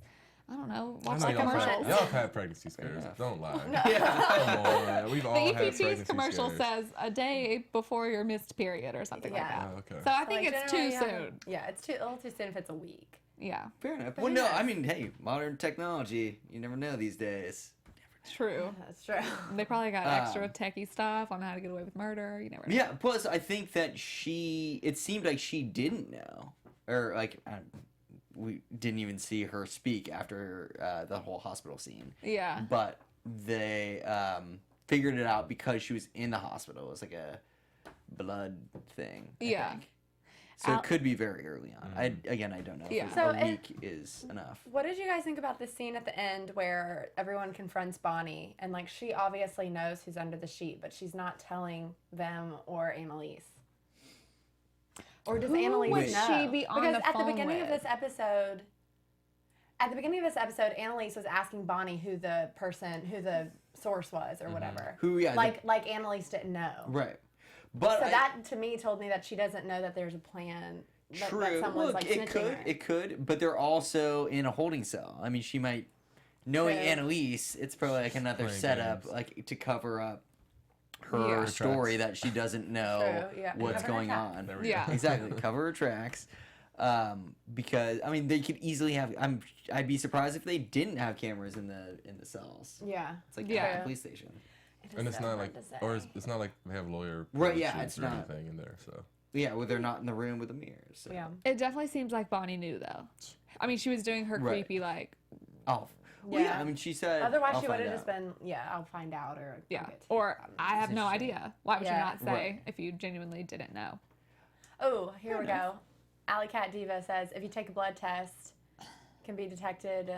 I don't know. I Watch know the y'all commercials. y'all had pregnancy scares. enough. Don't lie. Yeah. Come on, we've all The had EPT's pregnancy commercial scares. says a day before your missed period or something like Yeah. that. Oh, okay. So I think Like, it's too generally, soon. Yeah, it's a little too soon if it's a week. Yeah, Fair enough. But Well, who no, knows? I mean, hey, modern technology. You never know these days. true. That's true. They probably got extra techie stuff on how to get away with murder. You never know. Yeah. Plus, I think that it seemed like she didn't know, or like, we didn't even see her speak after the whole hospital scene. Yeah. But they figured it out because she was in the hospital. It was like a blood thing. I Yeah. think. So it could be very early on. I don't know Yeah. if So a week is enough. What did you guys think about the scene at the end where everyone confronts Bonnie and like she obviously knows who's under the sheet, but she's not telling them or Annalise? Or does Who Annalise would know? she be on because the at the phone beginning of with? this episode, Annalise was asking Bonnie who the source was or whatever. Who? Yeah. Like Annalise didn't know. Right. But So that to me told me that she doesn't know that there's a plan. That True. someone's Look, like it snitching could, her. it could, but they're also in a holding cell. I mean, she might, knowing True. Annalise, it's probably like another Playing setup, games. like to cover up her Yeah. story that she doesn't know True, yeah. what's Cover her going tracks. on. There we Yeah. go. Exactly, cover her tracks. Because I mean, they could easily have. I'd be surprised if they didn't have cameras in the cells. Yeah. It's like Yeah. a police station. It is And it's so not hard like, to say. or it's not like they have lawyer Right, yeah, sheets it's or not. anything in there. So Yeah, well, they're not in the room with the mirrors. So. Yeah. It definitely seems like Bonnie knew though. I mean, she was doing her Right. creepy like Oh, well, yeah. Yeah. I mean, she said. Otherwise, I'll she would find have just out. been, I'll find out or I'll yeah, get to or it. I have no interesting. idea. Why would you Yeah. not say Right. if you genuinely didn't know? Oh, here we go. Alley Cat Diva says if you take a blood test, it can be detected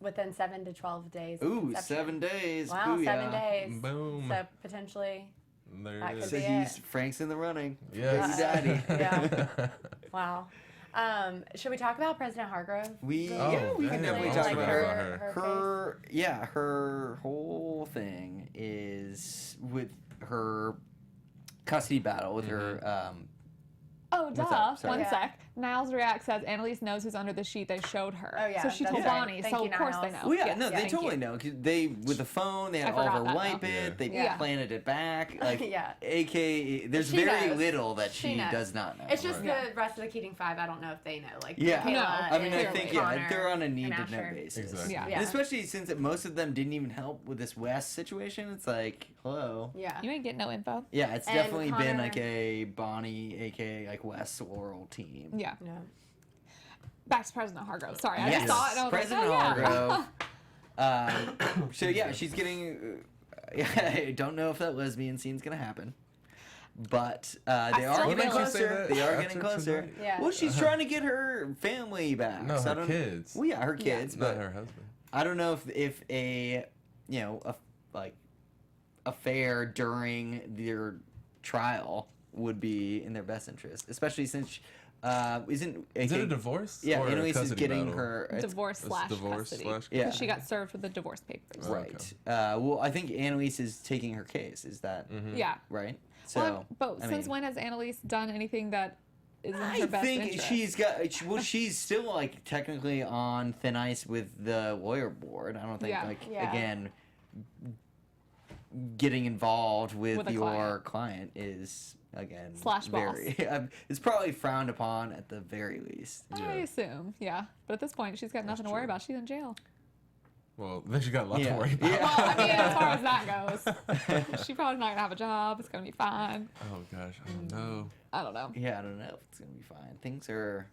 within 7 to 12 days. of Ooh, conception. 7 days. Wow, Booyah. 7 days. Boom. So potentially, There that it could is. So be he's it. Frank's in the running. Yes. Baby daddy. Yeah. Wow. Should we talk about President Hargrove? We Oh, yeah, we can damn, definitely I talk forgot about about her. her. Her whole thing is with her custody battle with her. Oh, duh. up? Sorry. One Yeah. sec. Niles React says Annalise knows who's under the sheet they showed her. Oh, yeah, So she that's told right. Bonnie. Thank So you, of course they Niles. know. Well, yeah, Yes, no, they thank totally you. know. 'Cause they with the phone, they had I all of her forgot that, wipe though. it. Yeah. They Yeah. planted it back. Like, Yeah. AKA, there's She very knows. little that She she knows. does not know. It's just right? Yeah. the rest of the Keating Five. I don't know if they know. Like Yeah. Kayla No, I mean, I and think Connor they're on a and need-to-know Asher. basis. Exactly. Yeah. Yeah. And especially since most of them didn't even help with this West situation. It's like, hello. Yeah. You ain't getting no info. Yeah, it's And definitely been Connor- like a Bonnie, aka like West Laurel team. Yeah. Yeah. Back to President Hargrove. Sorry, I Yes. just saw it and I was President like, oh, yeah. Hargrove. So yeah, she's getting. I don't know if that lesbian scene's gonna happen, but they are still getting feel it. closer. Say that They are after getting closer. tonight? Yeah. Well, she's trying to get her family back. No, so I her don't, kids. Well, yeah, her Yeah. kids, Not but her husband. I don't know if a affair during their trial would be in their best interest, especially since isn't Is it a divorce? Yeah, or a Annalise is custody getting battle? her it's- Divorce It's slash divorce custody. slash Yeah. She got served with the divorce papers. Oh, right. okay. Well, I think Annalise is taking her case. Is that Yeah. right? So, Well, but I since mean, when has Annalise done anything that is in I her best think interest? she's got. Well, she's still like technically on thin ice with the lawyer board. I don't think Yeah. Yeah. again getting involved with, With a your client is again Slash boss. very. It's probably frowned upon at the very least. I Yeah. assume, yeah. But at this point, she's got nothing to worry true. about. She's in jail. Well, then she got a lot Yeah. to worry about. Yeah. Well, I mean, as far as that goes, she probably not gonna have a job. It's gonna be fine. Oh gosh, I don't know. I don't know. Yeah, I don't know if it's gonna be fine. Things are.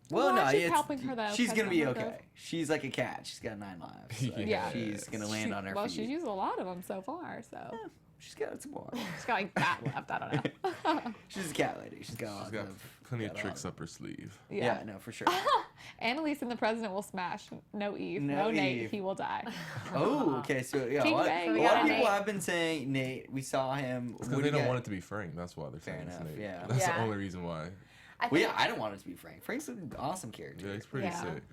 Well, Well, no, she's it's, helping her, though, she's gonna be President okay. Hargrove. She's like a cat. She's got 9 lives. Like, Yeah. she's gonna land on her Well, feet. she's used a lot of them so far, so She's got some more. she's got like that left. I don't know. She's a cat lady. She's got a lot She's got of plenty of got a tricks lot up her sleeve. Yeah, no, for sure. Annalise and the president will smash. No Eve. No No Nate. Eve. He will die. Oh, okay. So yeah, a King lot, Bang, a we lot got of a people Nate. have been saying Nate. We saw him. It's because they don't want it to be Frank. That's why they're Fair saying it's enough, Nate. yeah. That's Yeah. the only reason why. I Well, think, yeah, I don't want it to be Frank. Frank's an awesome character. Yeah, it's pretty Yeah. sick.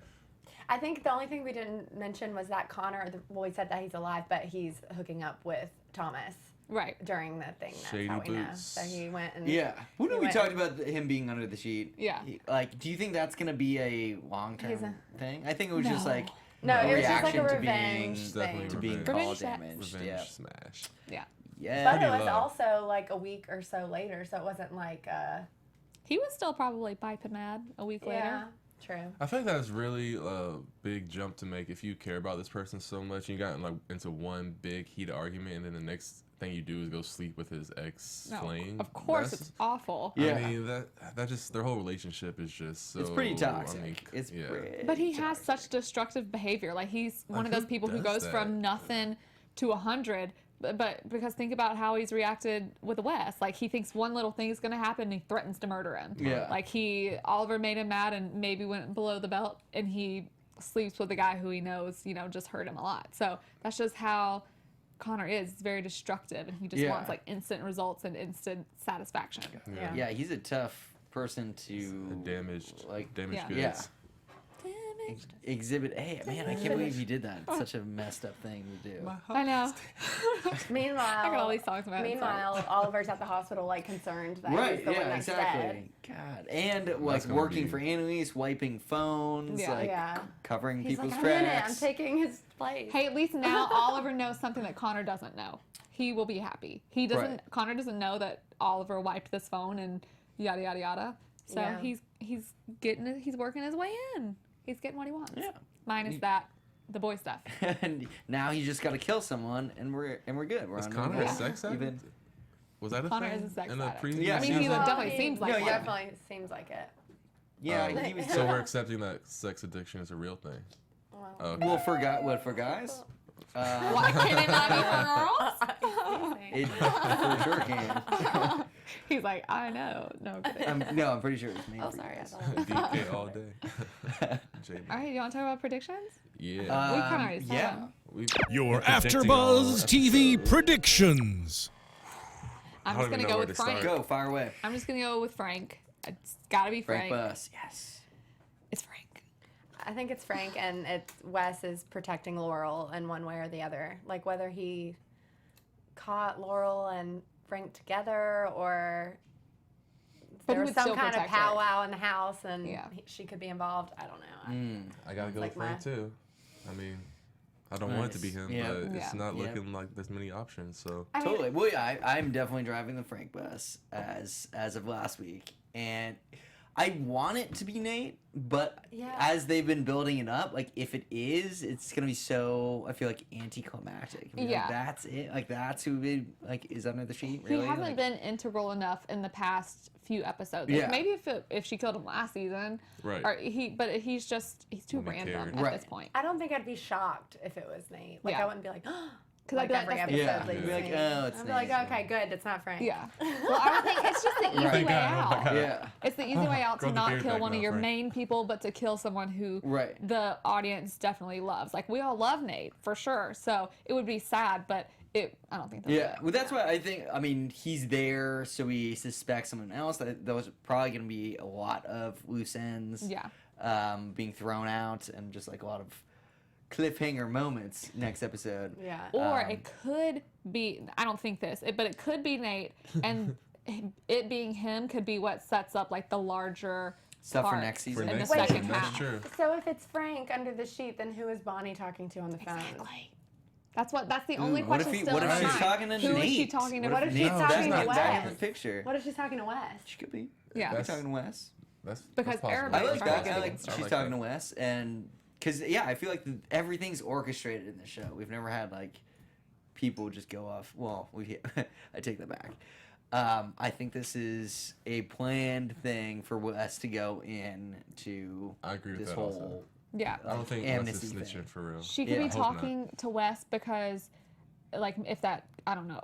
I think the only thing we didn't mention was that Connor. Well, we said that he's alive, but he's hooking up with Thomas Right. during the thing. That's Shady how we know. boots. So he went and Yeah. When He we went- talked about him being under the sheet. Yeah. Like, do you think that's gonna be a long He's term a- thing? I think it was just No. like No, a it was just like a reaction to revenge being Definitely thing. to being Revenge. call Revenge sex. damaged. Revenge Yeah. smash. Yeah. Yeah. But it Pretty was low. also like a week or so later, so it wasn't like He was still probably piping mad a week yeah. later. True. I feel like that's really a big jump to make if you care about this person so much and you got into one big heated argument and then the next thing you do is go sleep with his ex flame. Of course, it's awful. Yeah. I mean that just their whole relationship is just so. It's pretty toxic. I mean, It's pretty But he has toxic. such destructive behavior. Like he's one of who those people who does goes that? from nothing to 100. But because think about how he's reacted with Wes. Like he thinks one little thing is going to happen and he threatens to murder him. Yeah. Like Oliver made him mad and maybe went below the belt and he sleeps with a guy who he knows, just hurt him a lot. So that's just how Connor is. He's very destructive and he just wants like instant results and instant satisfaction. Yeah, he's a tough person to damaged goods. Yeah. Exhibit A. Man, I can't believe you did that. It's such a messed up thing to do. I know. Meanwhile, I got all these songs about it. Meanwhile, Oliver's at the hospital, like concerned that Right, he's the one yeah, that's exactly. dead. God. And like gonna working be- for Annalise, wiping phones, Yeah. like Yeah. covering He's people's like, I'm in it. I'm tracks. taking his place. Hey, at least now Oliver knows something that Connor doesn't know. He will be happy. He doesn't. Right. Connor doesn't know that Oliver wiped this phone and yada yada yada. So Yeah. he's working his way in. He's getting what he wants. Yeah. Minus that the boy stuff. And now he's just got to kill someone, and we're good. We're Was on Connor the a sex addict? even. Was that a Connor thing is a sex in the addict. previous Yeah. I mean, he season? definitely seems like No, one. yeah. Definitely seems like it. Yeah, Oh. he was. So we're accepting that sex addiction is a real thing. Well, Okay. Well, for guys? Why can it not be for girls? It for sure can. He's like, I know. No, I'm kidding. No, I'm pretty sure it's me. Oh, for sorry. I guys. thought DK all day. JB. All right, you want to talk about predictions? Yeah. We kinda already said Yeah. them. Your Predicting all AfterBuzz TV predictions. I'm I just don't gonna even know go where with to start. Frank. Go, fire away. I'm just gonna go with Frank. It's gotta be Frank Frank. Bus. Yes. It's Frank. I think it's Frank, and it's Wes is protecting Laurel in one way or the other. Like whether he caught Laurel and Frank together, or But there he was would some still kind of protect her. powwow in the house, and Yeah. she could be involved. I don't know. I gotta go Like with Frank my- too. I mean, I don't want it to be Nice. him, Yeah. but it's Yeah. not Yeah. looking like there's many options. So I mean, Totally. Well, yeah, I'm definitely driving the Frank bus as of last week, and I want it to be Nate, but Yeah. as they've been building it up, like if it is, it's gonna be so I feel like anticlimactic. I mean, Yeah. like, that's it. Like that's who like is under the sheet. He Really? hasn't Like, been integral enough in the past few episodes. Like, Yeah. maybe if she killed him last season, Right. Or but he's too Wouldn't have random cared. at Right. this point. I don't think I'd be shocked if it was Nate. Like Yeah. I wouldn't be like, Because I'd be like, every that's episode the- Yeah. leads You'd be like, Nate. oh, it's I'd be like, Nate. okay, good, it's not Frank. Yeah. Well, I would think it's just the easy Thank way God, oh my out. God. Yeah. It's the easy way out Grow to the not beard kill back one of now, your Frank. main people, but to kill someone who Right. the audience definitely loves. Like we all love Nate for sure, so it would be sad, but I don't think. They'll do Yeah, it. well, that's why I think. I mean, he's there, so we suspect someone else. Those are probably going to be a lot of loose ends. Yeah. Being thrown out, and just like a lot of cliffhanger moments next episode. Yeah. Or it could be, I don't think this, but it could be Nate, and it being him could be what sets up like the larger Stuff for part next for season. in the next second season, half. that's true. So if it's Frank under the sheet, then who is Bonnie talking to on the phone? Exactly. That's the only what if question he- still what in if my she's mind. talking to Who is she Nate? talking to? What if she's Nate- talking that's to not back in Wes? the picture? What if she's talking to Wes? She could be. Yeah. She's talking to Wes. That's Because possible. everybody- I like trying to that. get I like against she's like talking that. to Wes, and because I feel like everything's orchestrated in the show. We've never had like people just go off. Well, I take that back. I think this is a planned thing for Wes to go in to I agree with this that whole. also. Yeah. I don't think Wes amnesty is thing. snitching for real. She could Yeah. be I hope not. talking to Wes because, like, if that, I don't know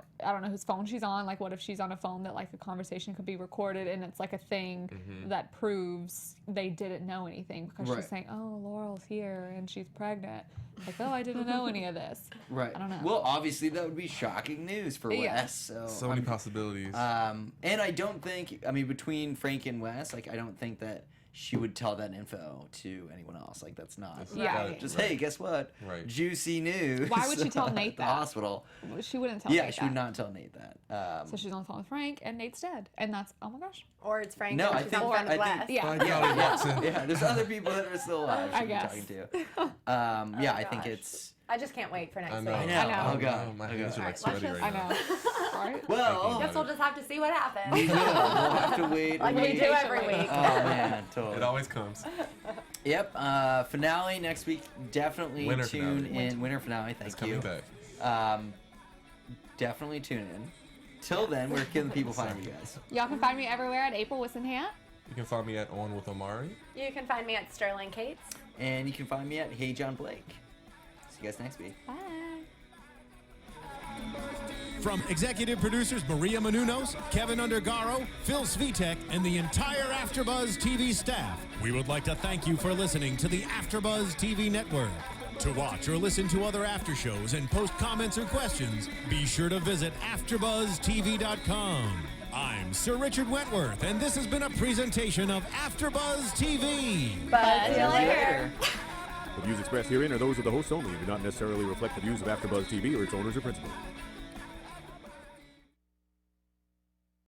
whose phone she's on. Like, what if she's on a phone that, like, a conversation could be recorded and it's, like, a thing that proves they didn't know anything because Right. she's saying, oh, Laurel's here and she's pregnant. Like, oh, I didn't know any of this. Right. I don't know. Well, obviously that would be shocking news for Yeah. Wes. So So many I'm- possibilities. And I don't think, between Frank and Wes, like, I don't think that she would tell that info to anyone else. Like, that's not. Yeah. Right. Just, hey, guess what? Right. Juicy news. Why would she tell Nate at the that? hospital. She wouldn't tell Yeah, Nate she that. would not tell Nate that. So she's on the phone with Frank and Nate's dead. And that's, oh my gosh. Or it's Frank No, and I she's think- on the phone with I think- Wes. Yeah. Bye, Johnny Watson. yeah, there's other people that are still alive. I She'd be guess. talking to. Yeah, I think gosh. it's. I just can't wait for next I week. know. I know. I know. Oh, God. My Oh, hands God. are like All right, sweaty let's right I now. know. Right? Well, Guess we'll just have to see what happens. we'll have to wait. Like we wait. do every Patiently. week. Oh man, totally. It always comes. Yep. Finale next week. Definitely Winter tune finale. in. Winter finale. Thank It's coming you. back. Definitely tune in. Till then, where can the people find you guys? Y'all can find me everywhere at April Whisenhant. You can find me at On with Omari. You can find me at Sterling Cates. And you can find me at Hey John Blake. See you guys next week. Bye. From executive producers Maria Menounos, Kevin Undergaro, Phil Svitek, and the entire AfterBuzz TV staff, we would like to thank you for listening to the AfterBuzz TV network. To watch or listen to other after shows and post comments or questions, be sure to visit AfterBuzzTV.com. I'm Sir Richard Wentworth, and this has been a presentation of AfterBuzz TV. But see you later. The views expressed herein are those of the hosts only and do not necessarily reflect the views of AfterBuzz TV or its owners or principals.